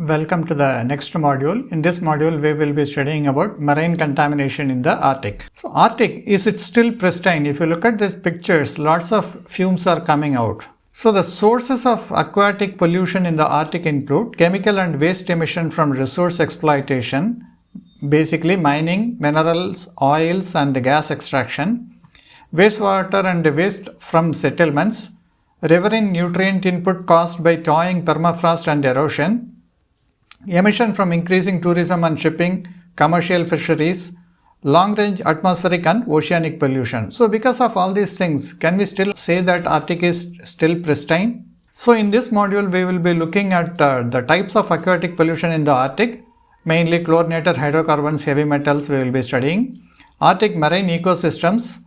Welcome to the next module. In this module, we will be studying about marine contamination in the Arctic. So Arctic, is it still pristine? If you look at these pictures, lots of fumes are coming out. So the sources of aquatic pollution in the Arctic include chemical and waste emission from resource exploitation, basically mining, minerals, oils and gas extraction, wastewater and waste from settlements, riverine nutrient input caused by thawing permafrost and erosion, emission from increasing tourism and shipping, commercial fisheries, long-range atmospheric and oceanic pollution. So because of all these things, can we still say that Arctic is still pristine? So in this module, we will be looking at the types of aquatic pollution in the Arctic, mainly chlorinated hydrocarbons, heavy metals we will be studying, Arctic marine ecosystems,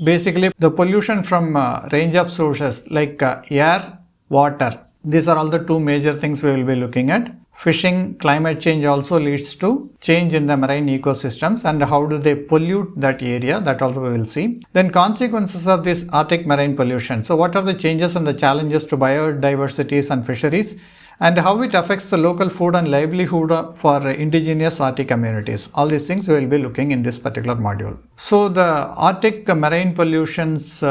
basically the pollution from range of sources like air, water. These are all the two major things we will be looking at. Fishing, climate change also leads to change in the marine ecosystems and how do they pollute that area, that also we will see. Then consequences of this Arctic marine pollution. So what are the changes and the challenges to biodiversities and fisheries and how it affects the local food and livelihood for indigenous Arctic communities. All these things we will be looking in this particular module. So the Arctic marine pollution's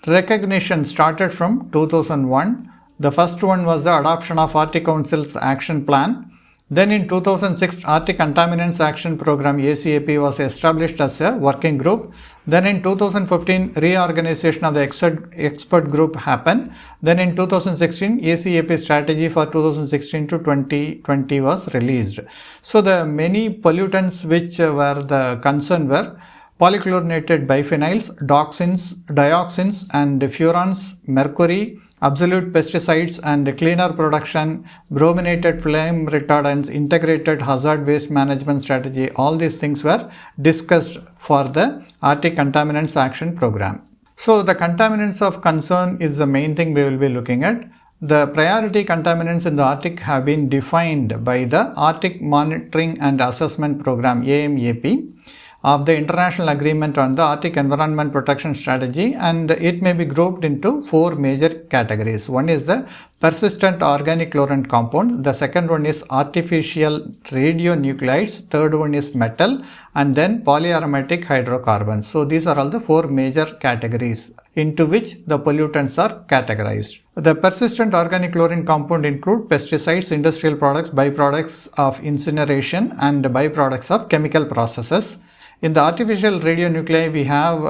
recognition started from 2001. The first one was the adoption of Arctic Council's action plan. Then in 2006, Arctic Contaminants Action Program ACAP was established as a working group. Then in 2015, reorganization of the expert group happened. Then in 2016, ACAP strategy for 2016 to 2020 was released. So the many pollutants which were the concern were polychlorinated biphenyls, dioxins and furans, mercury, absolute pesticides and cleaner production, brominated flame retardants, integrated hazard waste management strategy, all these things were discussed for the Arctic Contaminants Action Program. So the contaminants of concern is the main thing we will be looking at. The priority contaminants in the Arctic have been defined by the Arctic Monitoring and Assessment Program AMAP of the International Agreement on the Arctic Environment Protection Strategy, and it may be grouped into four major categories. One is the persistent organic chlorine compound, the second one is artificial radionuclides, third one is metal, and then polyaromatic hydrocarbons. So these are all the four major categories into which the pollutants are categorized. The persistent organic chlorine compound include pesticides, industrial products, byproducts of incineration and byproducts of chemical processes. In the artificial radionuclei, we have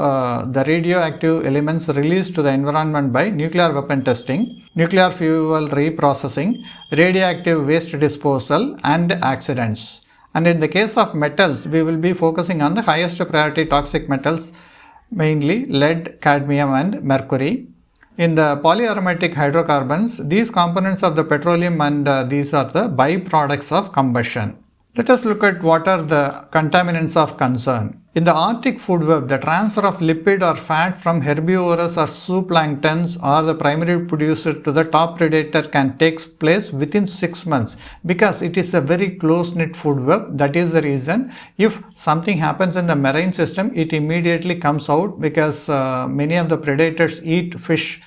the radioactive elements released to the environment by nuclear weapon testing, nuclear fuel reprocessing, radioactive waste disposal, and accidents. And in the case of metals, we will be focusing on the highest priority toxic metals, mainly lead, cadmium, and mercury. In the polyaromatic hydrocarbons, these components of the petroleum and these are the byproducts of combustion. Let us look at what are the contaminants of concern. In the Arctic food web, the transfer of lipid or fat from herbivorous or zooplanktons or the primary producer to the top predator can take place within 6 months because it is a very close-knit food web. That is the reason if something happens in the marine system, it immediately comes out because many of the predators eat fish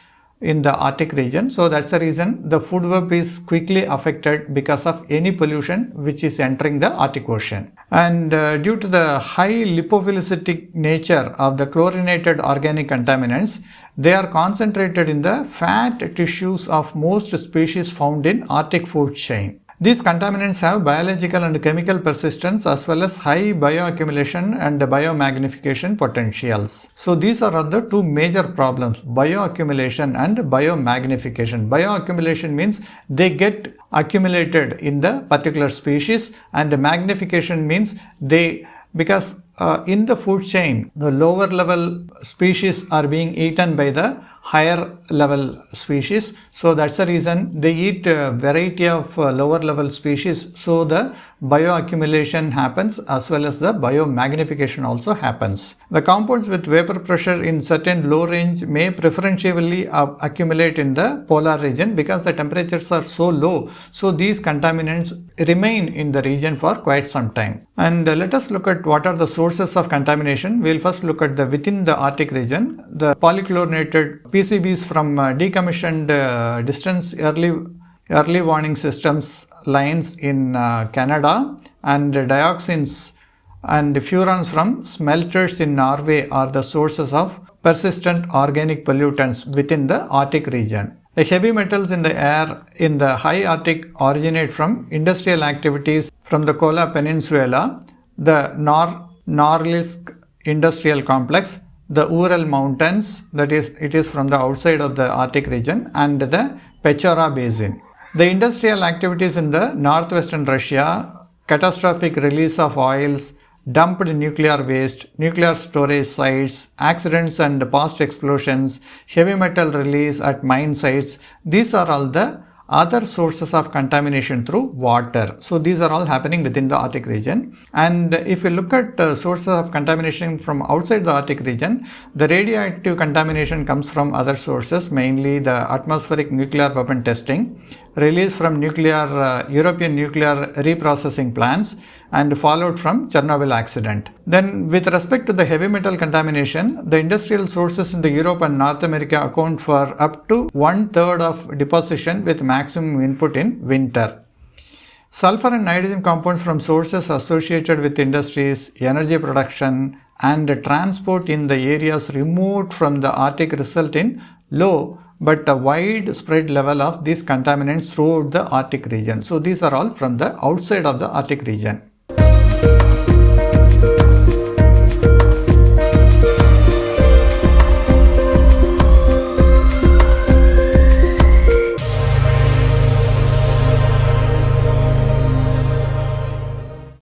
in the Arctic region. So that's the reason the food web is quickly affected because of any pollution which is entering the Arctic Ocean. And due to the high lipophilicity nature of the chlorinated organic contaminants, they are concentrated in the fat tissues of most species found in Arctic food chain. These contaminants have biological and chemical persistence as well as high bioaccumulation and biomagnification potentials. So these are the two major problems, bioaccumulation and biomagnification. Bioaccumulation means they get accumulated in the particular species, and magnification means because in the food chain, the lower level species are being eaten by the higher level species. So that's the reason they eat a variety of lower level species. So the bioaccumulation happens as well as the biomagnification also happens. The compounds with vapor pressure in certain low range may preferentially accumulate in the polar region because the temperatures are so low. So these contaminants remain in the region for quite some time. And let us look at what are the sources of contamination. We'll first look at within the Arctic region, the polychlorinated PCBs from decommissioned distance early early warning systems lines in Canada, and dioxins and furans from smelters in Norway are the sources of persistent organic pollutants within the Arctic region. The heavy metals in the air in the high Arctic originate from industrial activities from the Kola Peninsula, the Norilsk Industrial Complex, the Ural Mountains, that is, it is from the outside of the Arctic region, and the Pechora Basin. The industrial activities in the northwestern Russia, catastrophic release of oils, dumped nuclear waste, nuclear storage sites, accidents and past explosions, heavy metal release at mine sites, these are all the other sources of contamination through water. So these are all happening within the Arctic region. And if you look at sources of contamination from outside the Arctic region, the radioactive contamination comes from other sources, mainly the atmospheric nuclear weapon testing, release from European nuclear reprocessing plants, and fallout from Chernobyl accident. Then with respect to the heavy metal contamination, the industrial sources in the Europe and North America account for up to 1/3 of deposition with maximum input in winter. Sulfur and nitrogen compounds from sources associated with industries, energy production, and transport in the areas removed from the Arctic result in low but a widespread level of these contaminants throughout the Arctic region. So these are all from the outside of the Arctic region.